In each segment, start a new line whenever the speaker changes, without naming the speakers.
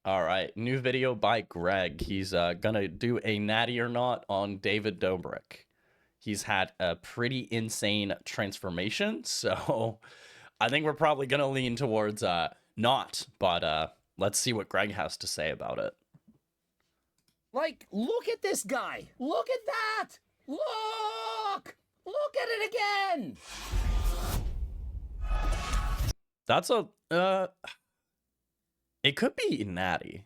All right, new video by Greg. He's gonna do a natty or not on David Dobrik. He's had a pretty insane transformation, so I think we're probably gonna lean towards not, but let's see what Greg has to say about it.
Like, look at this guy. Look at that. Look! Look at it again.
That's a it could be natty.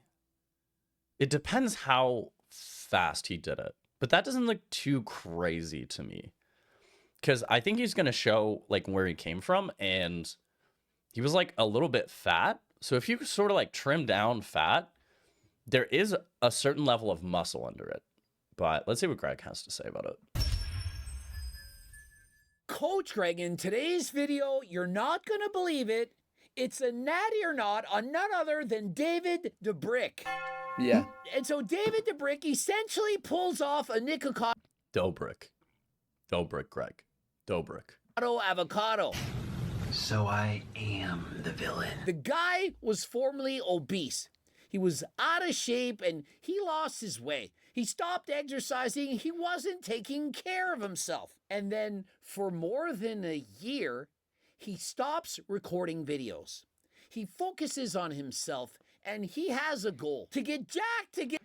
It depends how fast he did it. But that doesn't look too crazy to me. Because I think he's going to show like where he came from. And he was like a little bit fat. So if you sort of like trim down fat, there is a certain level of muscle under it. But let's see what Greg has to say about it.
Coach Greg, in today's video, you're not going to believe it. It's a natty or not on none other than David Dobrik.
Yeah.
And so David Dobrik essentially pulls off a Nikocado
Dobrik, Greg. Dobrik.
avocado.
So I am the villain.
The guy was formerly obese. He was out of shape and he lost his way. He stopped exercising. He wasn't taking care of himself. And then for more than a year, he stops recording videos. He focuses on himself and he has a goal to get jacked,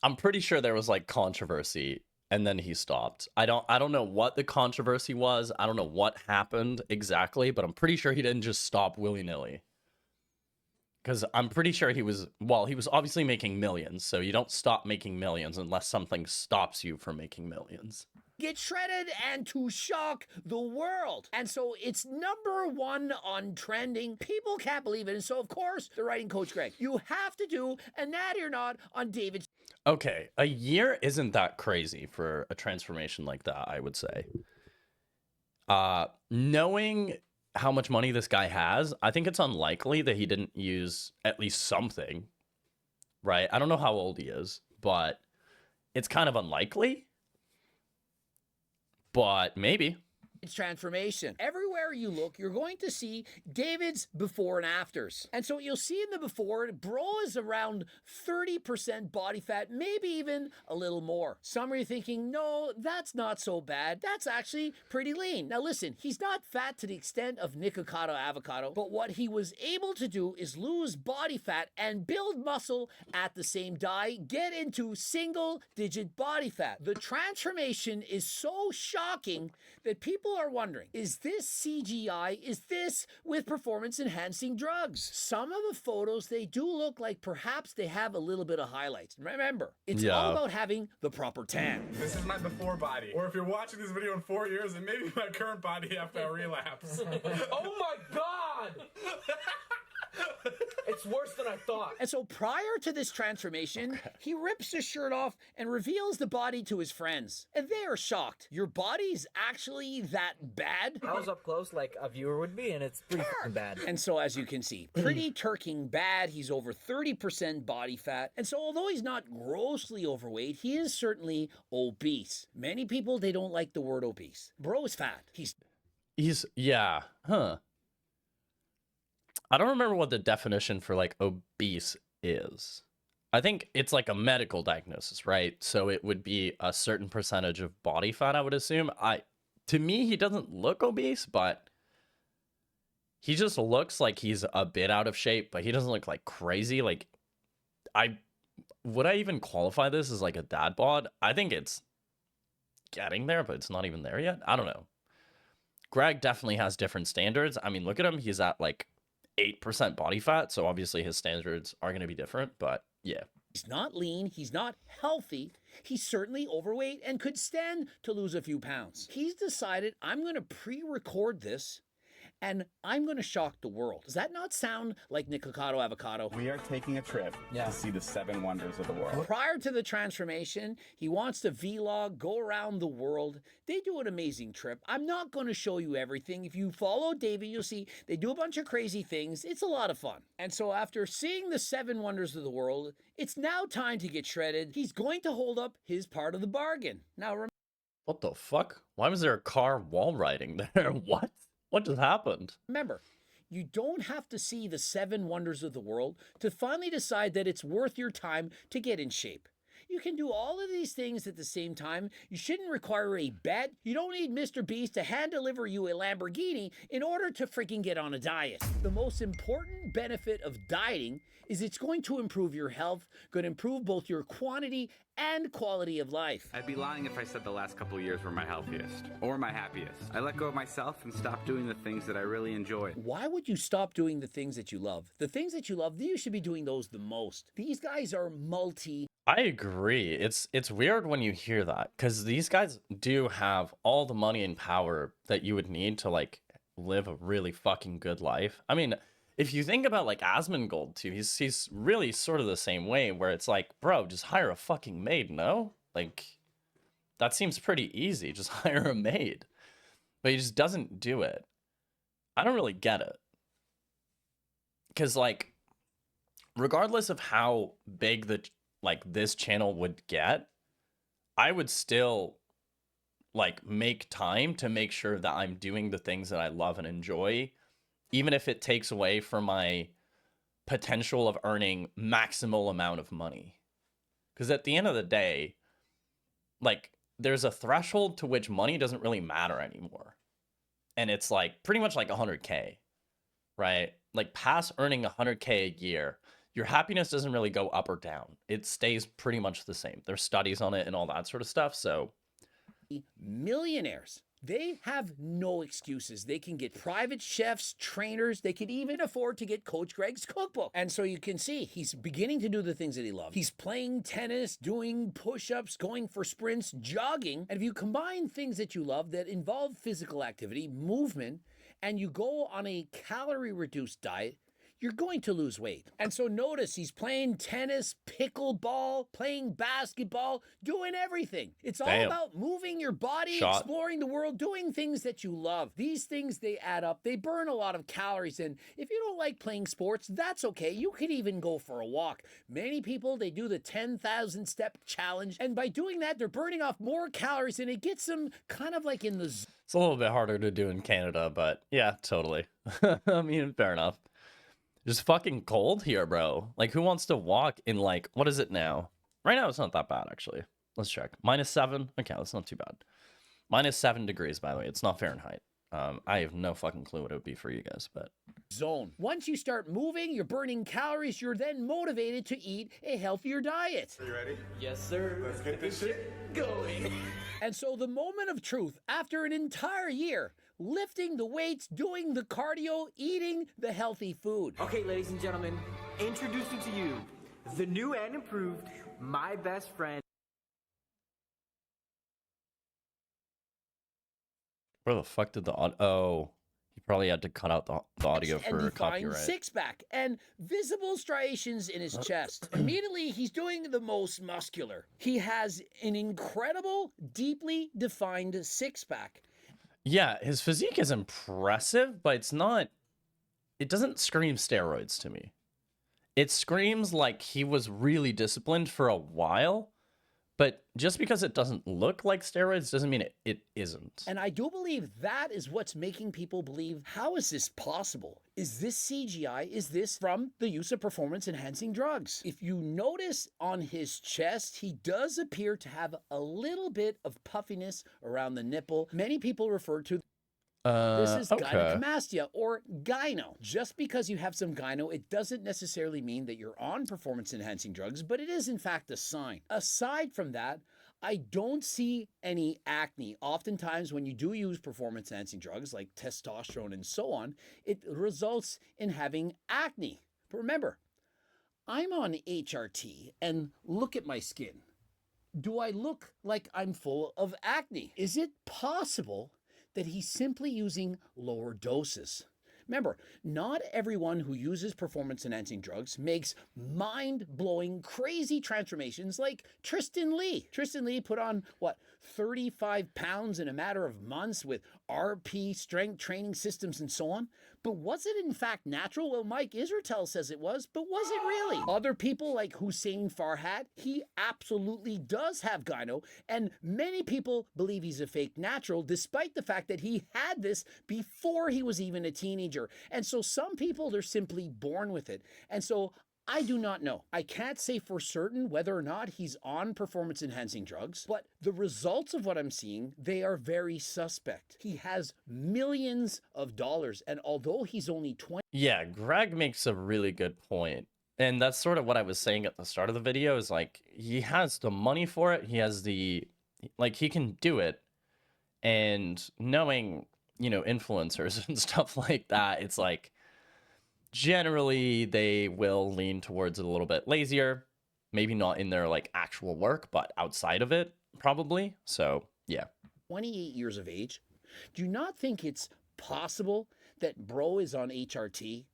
I'm pretty sure there was like controversy and then he stopped. I don't know what the controversy was. I don't know what happened exactly, but I'm pretty sure he didn't just stop willy-nilly. Because I'm pretty sure he was obviously making millions, so you don't stop making millions unless something stops you from making millions.
get shredded and to shock the world. And so it's #1 on trending. People can't believe it. And so, of course, they're writing Coach Greg, you have to do a natty or not on David.
Okay, a year isn't that crazy for a transformation like that, I would say. Knowing how much money this guy has, I think it's unlikely that he didn't use at least something, right? I don't know how old he is, but it's kind of unlikely. But maybe.
Transformation. Everywhere you look, you're going to see David's before and afters. And so you'll see in the before, bro is around 30% body fat, maybe even a little more. Some are thinking, no, that's not so bad. That's actually pretty lean. Now listen, he's not fat to the extent of Nikocado avocado, but what he was able to do is lose body fat and build muscle at the same time, get into single-digit body fat. The transformation is so shocking that people are wondering, is this CGI? Is this with performance-enhancing drugs? Some of the photos, they do look like perhaps they have a little bit of highlights. Remember, it's all about having the proper tan.
This is my before body. Or if you're watching this video in 4 years, it may be my current body after a relapse.
Oh my god! It's worse than I thought.
And so prior to this transformation, he rips his shirt off and reveals the body to his friends. And they are shocked. Your body's actually that bad?
I was up close like a viewer would be, and it's pretty bad.
And so as you can see, pretty turking bad. He's over 30% body fat. And so although he's not grossly overweight, he is certainly obese. Many people, they don't like the word obese. Bro is fat. He's
yeah, huh. I don't remember what the definition for like obese is. I think it's like a medical diagnosis, right? So it would be a certain percentage of body fat, I would assume. To me, he doesn't look obese, but he just looks like he's a bit out of shape, but he doesn't look like crazy. Like, would I even qualify this as like a dad bod? I think it's getting there, but it's not even there yet. I don't know. Greg definitely has different standards. I mean, look at him. He's at like 8% body fat, so obviously his standards are going to be different, but yeah.
He's not lean, he's not healthy, he's certainly overweight and could stand to lose a few pounds. He's decided, I'm going to pre-record this and I'm going to shock the world. Does that not sound like Nikocado avocado?
We are taking a trip to see the 7 wonders of the world.
Prior to the transformation, he wants to vlog, go around the world. They do an amazing trip. I'm not going to show you everything. If you follow David, you'll see they do a bunch of crazy things. It's a lot of fun. And so after seeing the 7 wonders of the world, it's now time to get shredded. He's going to hold up his part of the bargain. Now,
what the fuck? Why was there a car wall riding there? What just happened?
remember, You don't have to see the 7 wonders of the world to finally decide that it's worth your time to get in shape. You can do all of these things at the same time. You shouldn't require a bet. You don't need Mr. Beast to hand deliver you a Lamborghini in order to freaking get on a diet. The most important benefit of dieting is it's going to improve your health, going to improve both your quantity and quality of life.
I'd be lying if I said the last couple of years were my healthiest or my happiest. I let go of myself and stopped doing the things that I really enjoy.
Why would you stop doing the things that you love? The things that you love, you should be doing those the most. These guys are
I agree. It's weird when you hear that because these guys do have all the money and power that you would need to like live a really fucking good life. I mean, if you think about like Asmongold too, he's really sort of the same way where it's like, bro, just hire a fucking maid, no? Like that seems pretty easy. Just hire a maid. But he just doesn't do it. I don't really get it. Cause like regardless of how big this channel would get, I would still like make time to make sure that I'm doing the things that I love and enjoy, even if it takes away from my potential of earning maximal amount of money. Because at the end of the day, like there's a threshold to which money doesn't really matter anymore. And it's like pretty much like 100K, right? Like past earning 100K a year, your happiness doesn't really go up or down. It stays pretty much the same. There's studies on it and all that sort of stuff. So
millionaires. They have no excuses. They can get private chefs, trainers. They could even afford to get Coach Greg's cookbook. And so you can see he's beginning to do the things that he loves. He's playing tennis, doing push-ups, going for sprints, jogging. And if you combine things that you love that involve physical activity, movement, and you go on a calorie-reduced diet, you're going to lose weight. And so notice he's playing tennis, pickleball, playing basketball, doing everything. It's all about moving your body, exploring the world, doing things that you love. These things, they add up. They burn a lot of calories. And if you don't like playing sports, that's okay. You could even go for a walk. Many people, they do the 10,000 step challenge. And by doing that, they're burning off more calories and it gets them kind of like in the...
It's a little bit harder to do in Canada, but yeah, totally. I mean, fair enough. Just fucking cold here, bro. Like, who wants to walk in, like, what is it now? Right now, it's not that bad, actually. Let's check. -7. Okay, that's not too bad. -7 degrees, by the way. It's not Fahrenheit. I have no fucking clue what it would be for you guys, but...
Zone. Once you start moving, you're burning calories, you're then motivated to eat a healthier diet.
Are you ready?
Yes, sir.
Let's get this shit going.
And so the moment of truth, after an entire year, lifting the weights, doing the cardio, eating the healthy food.
Okay, ladies and gentlemen, introducing to you the new and improved My Best Friend.
Where the fuck did the audio... Oh, he probably had to cut out the audio for
and
copyright.
Six-pack and visible striations in his chest. Immediately, he's doing the most muscular. He has an incredible, deeply defined six-pack.
Yeah, his physique is impressive, but it's not... It doesn't scream steroids to me. It screams like he was really disciplined for a while, but just because it doesn't look like steroids doesn't mean it isn't.
And I do believe that is what's making people believe, how is this possible? Is this CGI? Is this from the use of performance-enhancing drugs? If you notice on his chest, he does appear to have a little bit of puffiness around the nipple. Many people refer to this is gynecomastia or gyno. Just because you have some gyno, it doesn't necessarily mean that you're on performance-enhancing drugs, but it is in fact a sign. Aside from that, I don't see any acne. Oftentimes when you do use performance-enhancing drugs like testosterone and so on, it results in having acne. But remember, I'm on HRT and look at my skin. Do I look like I'm full of acne? Is it possible that he's simply using lower doses? Remember, not everyone who uses performance-enhancing drugs makes mind-blowing, crazy transformations like Tristan Lee. Tristan Lee put on, what, 35 pounds in a matter of months with RP, strength training systems, and so on. But was it in fact natural? Well, Mike Israetel says it was, but was it really? Other people like Hussein Farhat, he absolutely does have gyno, and many people believe he's a fake natural, despite the fact that he had this before he was even a teenager. And so some people, they're simply born with it. And so I do not know. I can't say for certain whether or not he's on performance-enhancing drugs, but the results of what I'm seeing, they are very suspect. He has millions of dollars, and although he's only 20...
Yeah, Greg makes a really good point. And that's sort of what I was saying at the start of the video, is like, he has the money for it. He has the, like, he can do it. And knowing, you know, influencers and stuff like that, it's like, generally they will lean towards it a little bit lazier, maybe not in their like actual work, but outside of it probably. So yeah,
28 years of age. Do you not think it's possible that bro is on HRT?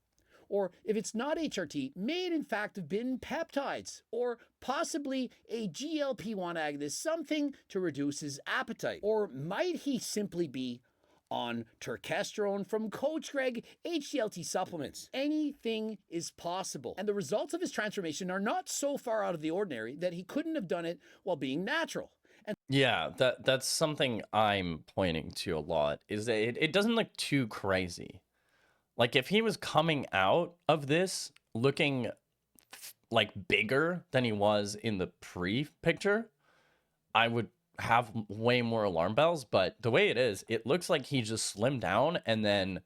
Or if it's not HRT, may it in fact have been peptides, or possibly a GLP-1 agonist, something to reduce his appetite? Or might he simply be on terkestrone from Coach Greg HDLT supplements? Anything is possible. And the results of his transformation are not so far out of the ordinary that he couldn't have done it while being natural. And
yeah, that's something I'm pointing to a lot, is that it doesn't look too crazy. Like if he was coming out of this looking like bigger than he was in the pre-picture, I would have way more alarm bells. But the way it is, it looks like he just slimmed down and then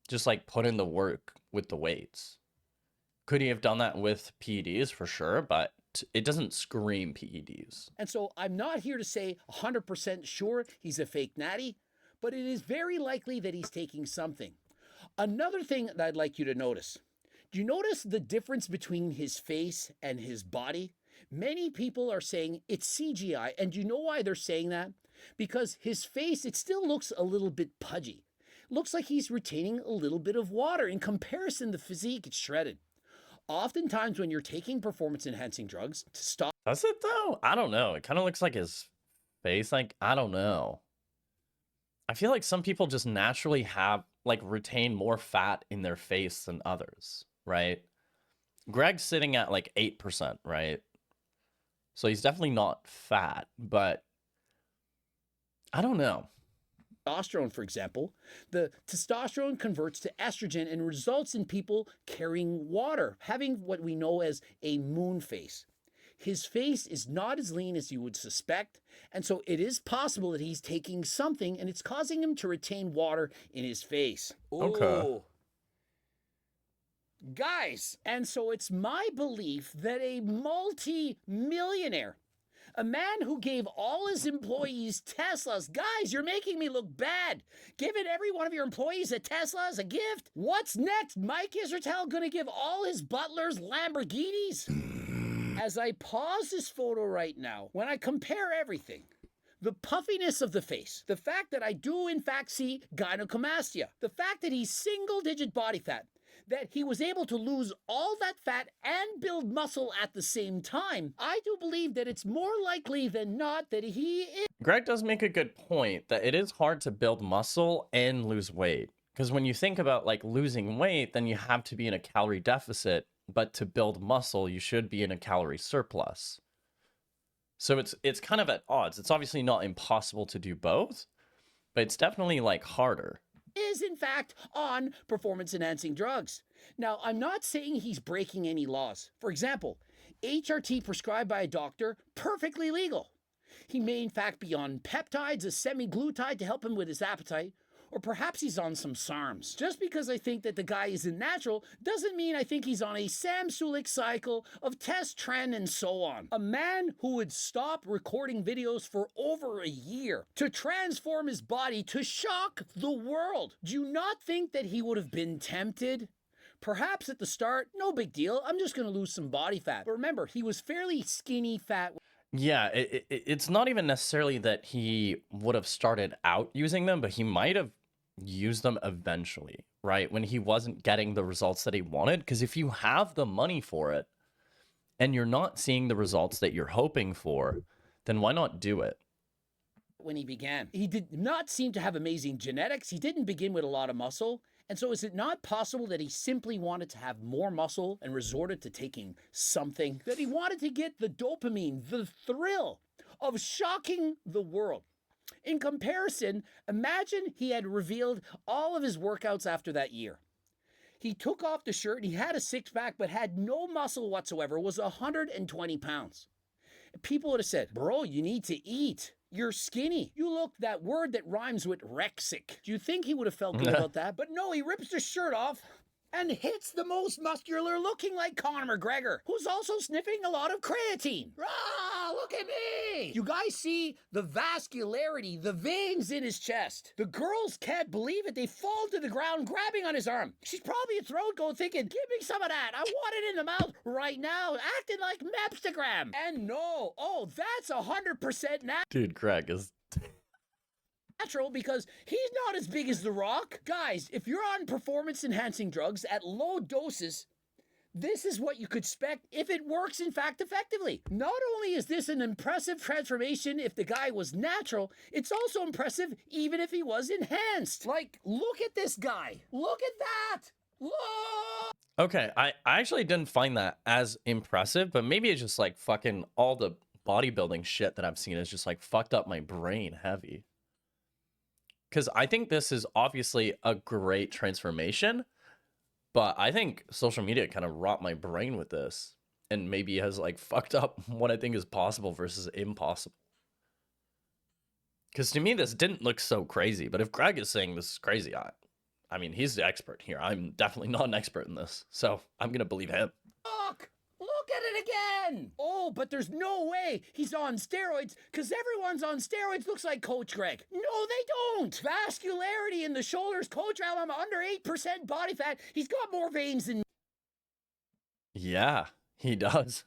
just like put in the work with the weights. Could he have done that with PEDs? For sure, but it doesn't scream PEDs.
And so I'm not here to say 100% sure he's a fake natty, but it is very likely that he's taking something. Another thing that I'd like you to notice. Do you notice the difference between his face and his body? Many people are saying it's CGI, and do you know why they're saying that? Because his face, it still looks a little bit pudgy. Looks like he's retaining a little bit of water. In comparison, the physique, it's shredded. Oftentimes when you're taking performance-enhancing drugs to stop...
Does it though? I don't know. It kind of looks like his face. Like, I don't know. I feel like some people just naturally have, like, retain more fat in their face than others, right? Greg's sitting at like 8%, right? So he's definitely not fat, but I don't know.
Testosterone, for example, the testosterone converts to estrogen and results in people carrying water, having what we know as a moon face. His face is not as lean as you would suspect, and so it is possible that he's taking something and it's causing him to retain water in his face.
Okay.
Ooh. Guys, and so it's my belief that a multi-millionaire, a man who gave all his employees Teslas. Guys, you're making me look bad. Giving every one of your employees a Tesla as a gift? What's next? Mike Israetel gonna give all his butlers Lamborghinis? As I pause this photo right now, when I compare everything, the puffiness of the face, the fact that I do in fact see gynecomastia, the fact that he's single-digit body fat, that he was able to lose all that fat and build muscle at the same time, I do believe that it's more likely than not that he is...
Greg does make a good point that it is hard to build muscle and lose weight. Because when you think about like losing weight, then you have to be in a calorie deficit, but to build muscle, you should be in a calorie surplus. So it's kind of at odds. It's obviously not impossible to do both, but it's definitely like harder.
Is in fact on performance-enhancing drugs. Now, I'm not saying he's breaking any laws. For example, HRT prescribed by a doctor, perfectly legal. He may in fact be on peptides, a semi-glutide to help him with his appetite, or perhaps he's on some SARMs. Just because I think that the guy isn't natural doesn't mean I think he's on a Samsulic cycle of test, trend, and so on. A man who would stop recording videos for over a year to transform his body to shock the world. Do you not think that he would have been tempted? Perhaps at the start, no big deal, I'm just gonna lose some body fat. But remember, he was fairly skinny fat.
Yeah, it's not even necessarily that he would have started out using them, but he might have used them eventually, right? When he wasn't getting the results that he wanted. Because if you have the money for it and you're not seeing the results that you're hoping for, then why not do it?
when he began. He did not seem to have amazing genetics. He didn't begin with a lot of muscle. And so is it not possible that he simply wanted to have more muscle and resorted to taking something? That he wanted to get the dopamine, the thrill of shocking the world. In comparison, imagine he had revealed all of his workouts after that year. He took off the shirt, he had a six-pack, but had no muscle whatsoever, was 120 pounds. People would have said, bro, you need to eat. You're skinny. You look that word that rhymes with rexic. Do you think he would have felt good about that? But no, he rips the shirt off and hits the most muscular looking like Conor McGregor, who's also sniffing a lot of creatine. Ah, look at me! You guys see the vascularity, the veins in his chest. The girls can't believe it. They fall to the ground grabbing on his arm. She's probably a throat goat thinking, give me some of that. I want it in the mouth right now, acting like Mapstagram. And no, oh, that's 100%
Dude, Greg is...
natural because he's not as big as The Rock. Guys, if you're on performance-enhancing drugs at low doses, this is what you could expect if it works, in fact, effectively. Not only is this an impressive transformation if the guy was natural, it's also impressive even if he was enhanced. Like, look at this guy. Look at that. Look!
Okay, I actually didn't find that as impressive, but maybe it's just like fucking all the bodybuilding shit that I've seen is just like fucked up my brain heavy. Because I think this is obviously a great transformation, but I think social media kind of rot my brain with this and maybe has like fucked up what I think is possible versus impossible. Because to me, this didn't look so crazy, but if Greg is saying this is crazy, I mean, he's the expert here. I'm definitely not an expert in this, so I'm going to believe him.
Look at it again! Oh, but there's no way he's on steroids, because everyone's on steroids looks like Coach Greg. No, they don't! Vascularity in the shoulders, Coach I'm under 8% body fat. He's got more veins than...
Yeah, he does.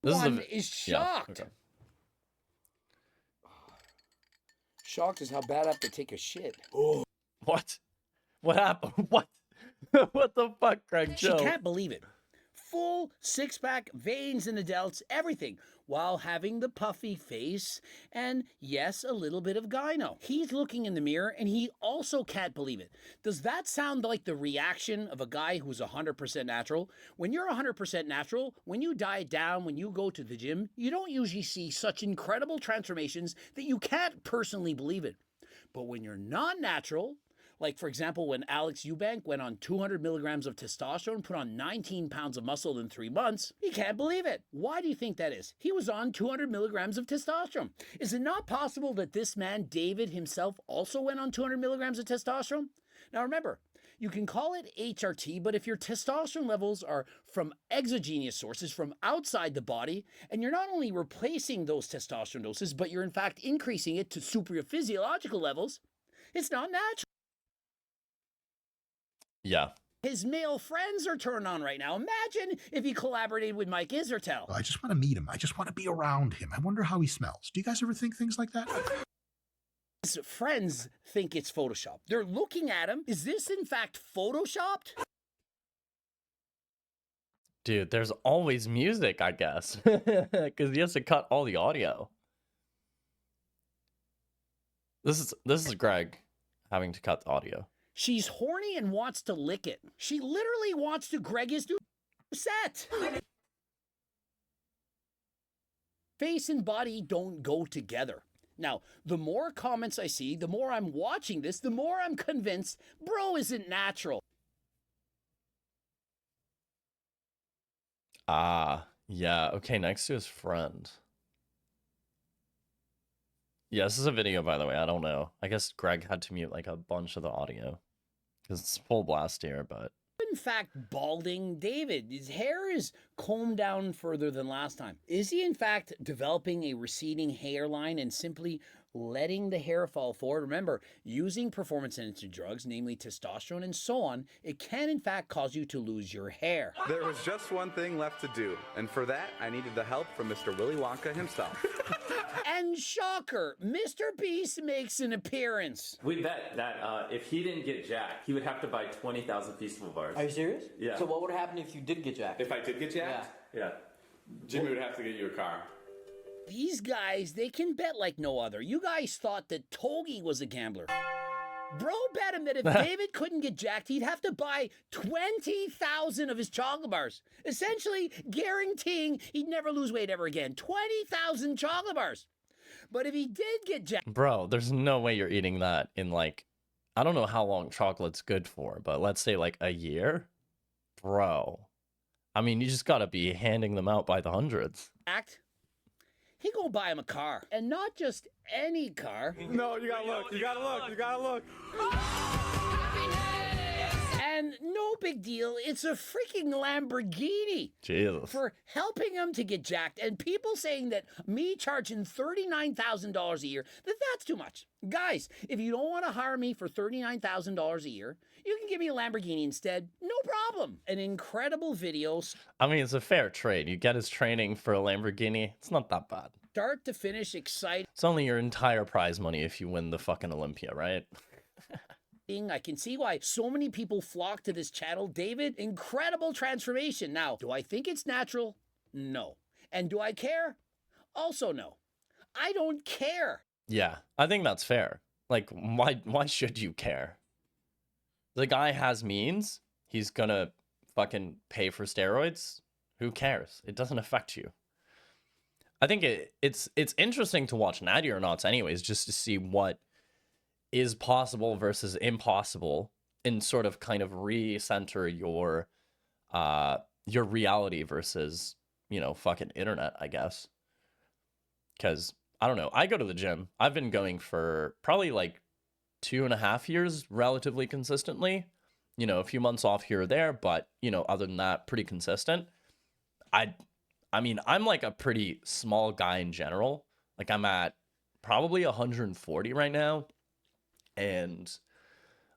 This
One is shocked.
Yeah, okay.
Shocked is how bad I have to take a shit.
What? What happened? What? What the fuck, Greg?
She
Joe?
can't believe it. Full six-pack, veins in the delts, everything, while having the puffy face and, yes, a little bit of gyno. He's looking in the mirror and he also can't believe it. Does that sound like the reaction of a guy who's 100% natural? When you're 100% natural, when you diet down, when you go to the gym, you don't usually see such incredible transformations that you can't personally believe it. But when you're not natural, like, for example, when Alex Eubank went on 200 milligrams of testosterone, put on 19 pounds of muscle in 3 months, he can't believe it. Why do you think that is? He was on 200 milligrams of testosterone. Is it not possible that this man, David himself, also went on 200 milligrams of testosterone? Now remember, you can call it HRT, but if your testosterone levels are from exogenous sources, from outside the body, and you're not only replacing those testosterone doses, but you're in fact increasing it to supraphysiological levels, it's not natural.
Yeah.
His male friends are turned on right now. Imagine if he collaborated with Mike Isertel.
I just want to meet him. I just want to be around him. I wonder how he smells. Do you guys ever think things like that?
His friends think it's Photoshop. They're looking at him. Is this in fact Photoshopped?
Dude, there's always music, I guess. Because he has to cut all the audio. This is Greg having to cut the audio.
She's horny and wants to lick it. She literally wants to Greg his new set. Face and body don't go together. Now, the more comments I see, the more I'm watching this, the more I'm convinced bro isn't natural.
Ah, yeah. Okay, next to his friend. Yeah, this is a video, by the way. I don't know. I guess Greg had to mute like a bunch of the audio. Because it's full blast here, but...
In fact, balding David. His hair is combed down further than last time. Is he, in fact, developing a receding hairline and simply letting the hair fall forward? Remember, using performance-enhancing drugs, namely testosterone and so on, it can, in fact, cause you to lose your hair.
There was just one thing left to do, and for that, I needed the help from Mr. Willy Wonka himself.
And shocker, Mr. Beast makes an appearance.
We bet that if he didn't get jacked, he would have to buy 20,000 Feastable bars.
Are you serious?
Yeah.
So what would happen if you did get jacked?
If I did get jacked? Yeah.
Jimmy would have to get you a car.
These guys, they can bet like no other. You guys thought that Togi was a gambler. Bro bet him that if David couldn't get jacked, he'd have to buy 20,000 of his chocolate bars, essentially guaranteeing he'd never lose weight ever again. 20,000 chocolate bars. But if he did get jacked,
Bro, there's no way you're eating that in like, I don't know how long chocolate's good for, but let's say like a year? Bro. I mean, you just gotta be handing them out by the hundreds.
he gonna buy him a car. And not just any car.
No, you gotta look. You gotta look. You gotta look.
And no big deal, it's a freaking Lamborghini.
Jesus.
For helping him to get jacked. And people saying that me charging $39,000 a year, that's too much. Guys, if you don't want to hire me for $39,000 a year, you can give me a Lamborghini instead. No problem. An incredible video.
I mean, it's a fair trade. You get his training for a Lamborghini. It's not that bad.
Start to finish exciting.
It's only your entire prize money if you win the fucking Olympia, right?
I can see why so many people flock to this channel. David, incredible transformation. Now, do I think it's natural? No. And do I care? Also no. I don't care.
Yeah, I think that's fair. Like, why should you care? The guy has means. He's gonna fucking pay for steroids. Who cares? It doesn't affect you. I think it's interesting to watch Natty or Nots anyways, just to see what is possible versus impossible, and sort of kind of recenter your reality versus, you know, fucking internet, I guess. Because I don't know, I go to the gym. I've been going for probably like 2.5 years relatively consistently, you know, a few months off here or there, but you know, other than that, pretty consistent. I mean, I'm like a pretty small guy in general. Like I'm at probably 140 right now, and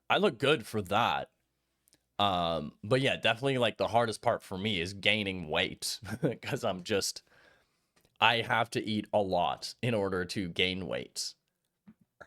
I look good for that. But yeah, definitely like the hardest part for me is gaining weight because I have to eat a lot in order to gain weight.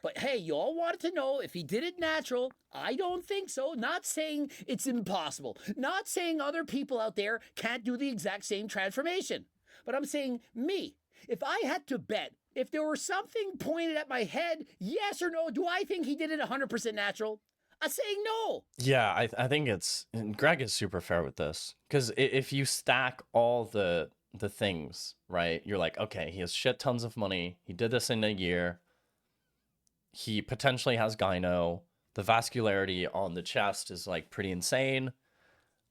But hey, you all wanted to know if he did it natural. I don't think so. Not saying it's impossible. Not saying other people out there can't do the exact same transformation. But I'm saying me, if I had to bet, if there were something pointed at my head, yes or no, do I think he did it 100% natural? I'm saying no.
Yeah, I think and Greg is super fair with this. Because if you stack all the things, right, you're like, okay, he has shit tons of money. He did this in a year. He potentially has gyno. The vascularity on the chest is like pretty insane.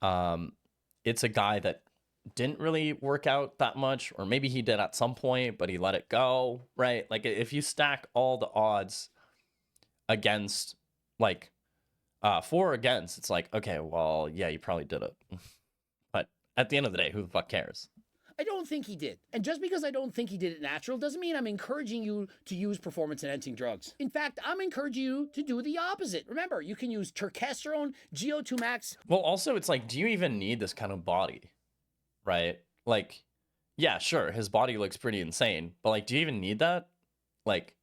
It's a guy that didn't really work out that much, or maybe he did at some point, but he let it go, right? Like if you stack all the odds against, like, for or against, it's like, okay, well, yeah, you probably did it. But at the end of the day, who the fuck cares?
I don't think he did. And just because I don't think he did it natural doesn't mean I'm encouraging you to use performance-enhancing drugs. In fact, I'm encouraging you to do the opposite. Remember, you can use testosterone, GO2 max.
Well, also, it's like, do you even need this kind of body? Right? Like, yeah, sure, his body looks pretty insane, but like, do you even need that? Like,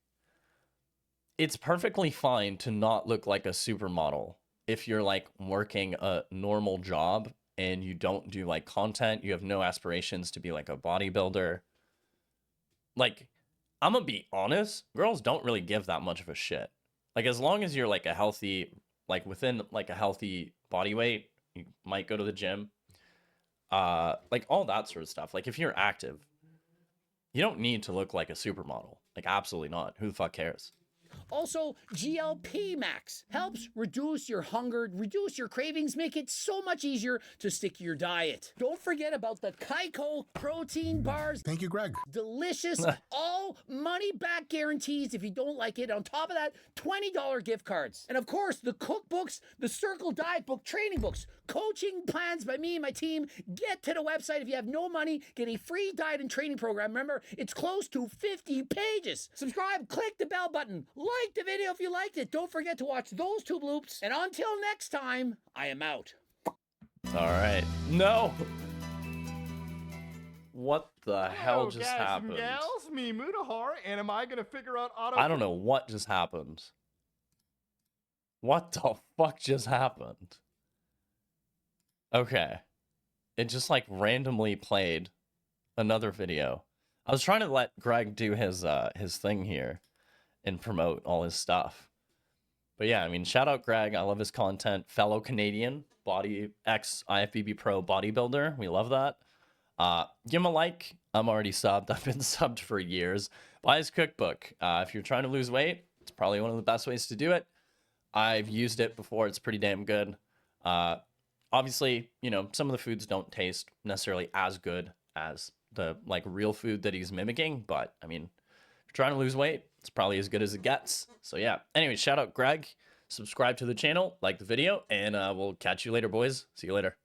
it's perfectly fine to not look like a supermodel if you're like working a normal job and you don't do like content, you have no aspirations to be like a bodybuilder. Like, I'm gonna be honest, girls don't really give that much of a shit. Like, as long as you're like a healthy, like within like a healthy body weight, you might go to the gym. Like all that sort of stuff. Like if you're active, you don't need to look like a supermodel. Like absolutely not. Who the fuck cares?
Also, GLP Max helps reduce your hunger, reduce your cravings, make it so much easier to stick to your diet. Don't forget about the Kaiko protein bars.
Thank you, Greg.
Delicious, all money back guarantees if you don't like it. On top of that, $20 gift cards. And of course, the cookbooks, the Circle Diet Book, training books, coaching plans by me and my team. Get to the website. If you have no money, get a free diet and training program. Remember, it's close to 50 pages. Subscribe, click the bell button, like the video if you liked it. Don't forget to watch those two bloops. And until next time, I am out.
All right. No. What the hell just
guys
happened?
And gals, me Mutahar, and am I gonna figure out auto?
I don't know what just happened. What the fuck just happened? Okay. It just like randomly played another video I was trying to let Greg do his thing here and promote all his stuff. But yeah, I mean, shout out Greg. I love his content. Fellow Canadian body ex IFBB Pro bodybuilder. We love that. Give him a like. I'm already subbed. I've been subbed for years. Buy his cookbook. If you're trying to lose weight, it's probably one of the best ways to do it. I've used it before. It's pretty damn good. Obviously, you know, some of the foods don't taste necessarily as good as the like real food that he's mimicking, but I mean, if you're trying to lose weight, it's probably as good as it gets. So yeah. Anyway, shout out Greg. Subscribe to the channel, like the video, and we'll catch you later, boys. See you later.